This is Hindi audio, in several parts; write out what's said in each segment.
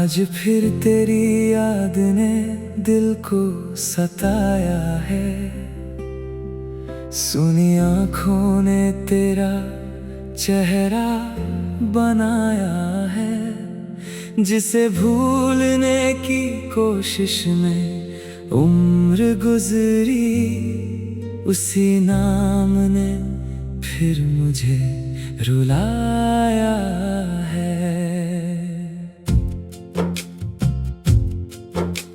आज फिर तेरी याद ने दिल को सताया है। सुनी आँखों ने तेरा चेहरा बनाया है। जिसे भूलने की कोशिश में उम्र गुजरी, उसी नाम ने फिर मुझे रुलाया है।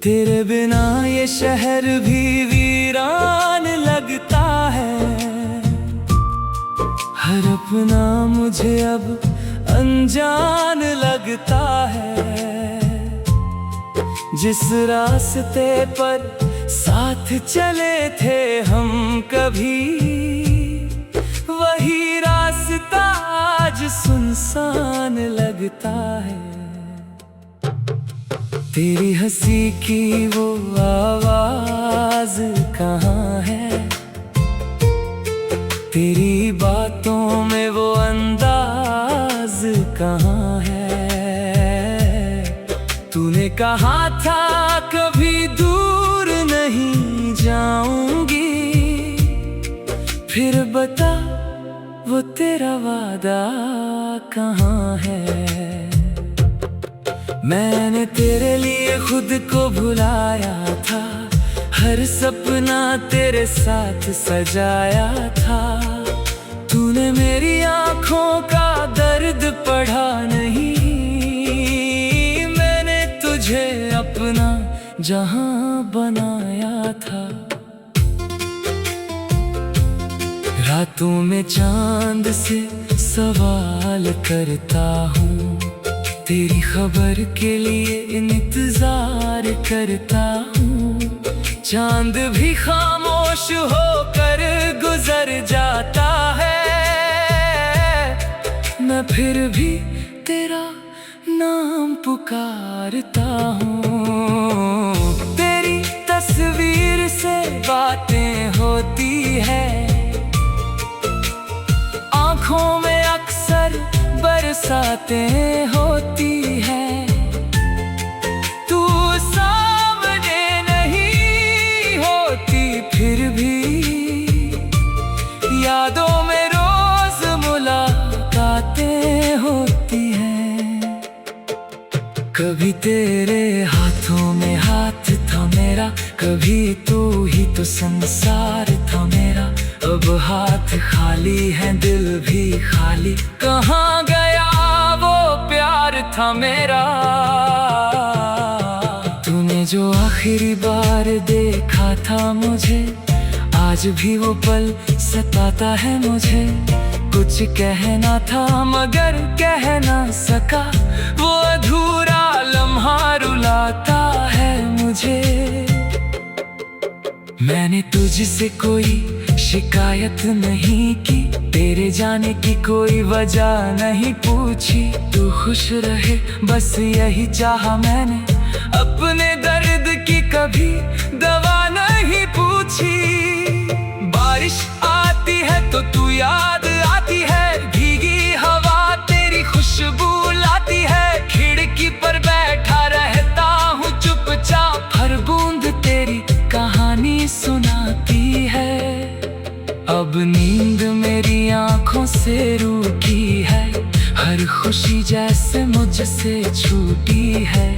तेरे बिना ये शहर भी वीरान लगता है। हर अपना मुझे अब अनजान लगता है। जिस रास्ते पर साथ चले थे हम कभी, वही रास्ता आज सुनसान लगता है। तेरी हंसी की वो आवाज कहाँ है? तेरी बातों में वो अंदाज कहाँ है? तूने कहा था कभी दूर नहीं जाऊंगी, फिर बता वो तेरा वादा कहाँ है? मैंने तेरे लिए खुद को भुलाया था, हर सपना तेरे साथ सजाया था। तूने मेरी आँखों का दर्द पढ़ा नहीं, मैंने तुझे अपना जहां बनाया था। रातों में चांद से सवाल करता हूँ, तेरी खबर के लिए इंतजार करता हूँ। चांद भी खामोश होकर गुजर जाता है, मैं फिर भी तेरा नाम पुकारता हूँ। तेरी तस्वीर से बातें होती है, आँखों में अक्सर बरसातें होती है। तू सामने नहीं होती फिर भी यादों में रोज मुलाकातें होती हैं। कभी तेरे हाथों में हाथ था मेरा, कभी तू ही तो संसार था मेरा। अब हाथ खाली है दिल भी खाली, कहाँ गया वो प्यार था मेरा? तूने जो आखिरी बार देखा था मुझे, आज भी वो पल सताता है मुझे। कुछ कहना था मगर कह ना सका, वो अधूरा लम्हा रुलाता है मुझे। मैंने तुझसे कोई शिकायत नहीं की, तेरे जाने की कोई वजह नहीं पूछी। तू खुश रहे बस यही चाहा मैंने, अपने दर्द की कभी दवा नहीं पूछी। बारिश आती है तो तू याद आती है, भीगी हवा तेरी खुशबू लाती है। खिड़की पर बैठा रहता हूँ चुपचाप, हर बूंद तेरी कहानी सुनाती है। अब नींद मेरी आँखों से रूठी है, हर खुशी जैसे मुझसे छूटी है।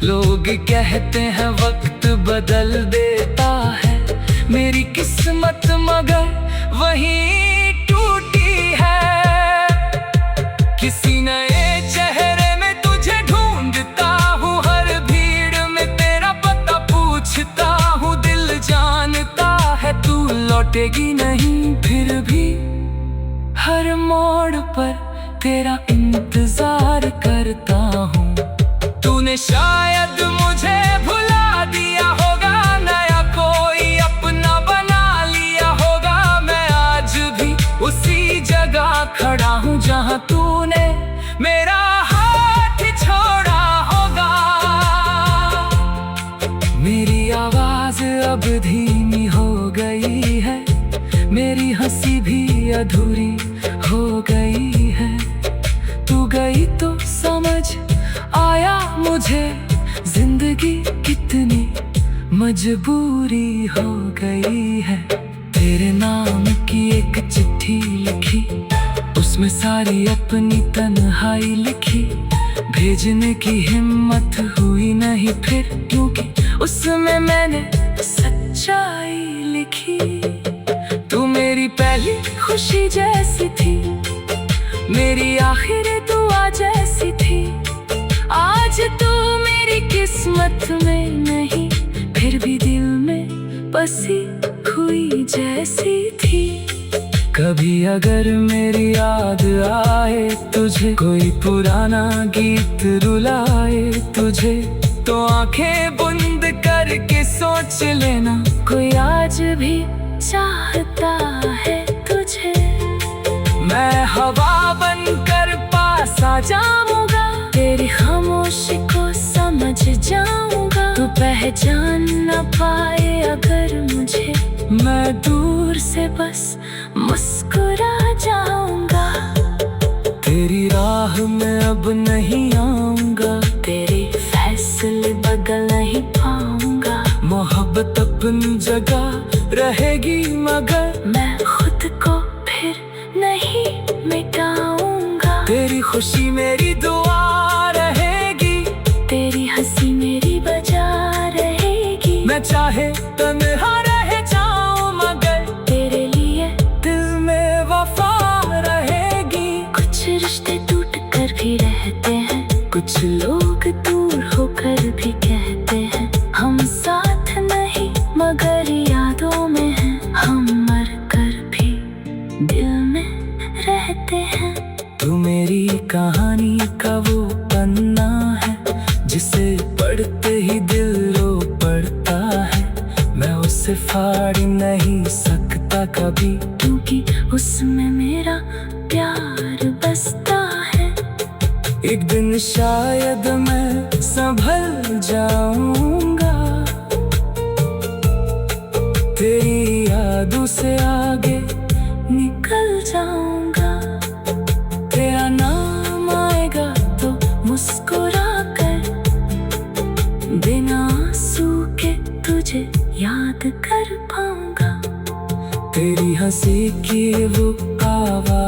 लोग कहते हैं वक्त बदल देता है, मेरी किस्मत मगर वही टूटी है। किसी नए चेहरे में तुझे ढूंढता हूँ, हर भीड़ में तेरा पता पूछता हूँ। दिल जानता है तू लौटेगी नहीं, फिर भी हर मोड़ पर तेरा इंतजार करता हूँ। तूने शायद मुझे भुला दिया होगा, नया कोई अपना बना लिया होगा। मैं आज भी उसी जगह खड़ा हूँ जहाँ तूने मेरा हाथ छोड़ा होगा। मेरी आवाज अब धीमी हो गई है, मेरी हंसी भी अधूरी हो गई है। तू गई तो समझ आया मुझे जिंदगी कितनी मजबूरी हो गई है। तेरे नाम की एक चिट्ठी लिखी, उसमें सारी अपनी तन्हाई लिखी। भेजने की हिम्मत हुई नहीं फिर, क्योंकि उसमें मैंने सच्चाई लिखी। तू मेरी पहली खुशी जैसी थी, मेरी आखिरी दुआ जैसी थी। आज तू मेरी किस्मत में नहीं, फिर भी दिल में बसी हुई जैसी थी। कभी अगर मेरी याद आए तुझे, कोई पुराना गीत रुलाए तुझे, तो आंखें बंद करके सोच लेना, कोई आज भी चाहता है तुझे। मैं हवा बनकर पास आ जाऊंगा, तेरी खामोशी को समझ जाऊंगा। तू पहचान न पाए अगर मुझे, मैं दूर से बस मुस्कुरा जाऊंगा। तेरी राह में अब नहीं आऊंगा, तेरे फैसले बदल नहीं पाऊंगा। मोहब्बत अपनी जगह रहेगी, मगर मैं खुद को फिर नहीं मिटाऊंगा। तेरी खुशी मेरी दुआ रहेगी, तेरी हंसी मेरी वजह रहेगी। मैं चाहे तन्हा रह जाऊं, मगर तेरे लिए दिल में वफा रहेगी। कुछ रिश्ते टूट कर भी रहते हैं, कुछ लोग दूर होकर भी कहते हैं, हम साथ नहीं मगर यादों में हैं। हम मर कर भी दिल में रहते हैं। तू मेरी कहानी का वो पन्ना है, जिसे पढ़ते ही दिल रो पड़ता है। मैं उसे फाड़ नहीं सकता कभी, क्योंकि उसमें मेरा प्यार बसता है। एक दिन शायद मैं संभल जाऊंगा, तेरी यादों से आगे निकल जाऊंगा। तेरा नाम आएगा तो मुस्कुरा कर, बिना आंसू के तुझे याद कर पाऊंगा। तेरी हंसी की वो आवाज़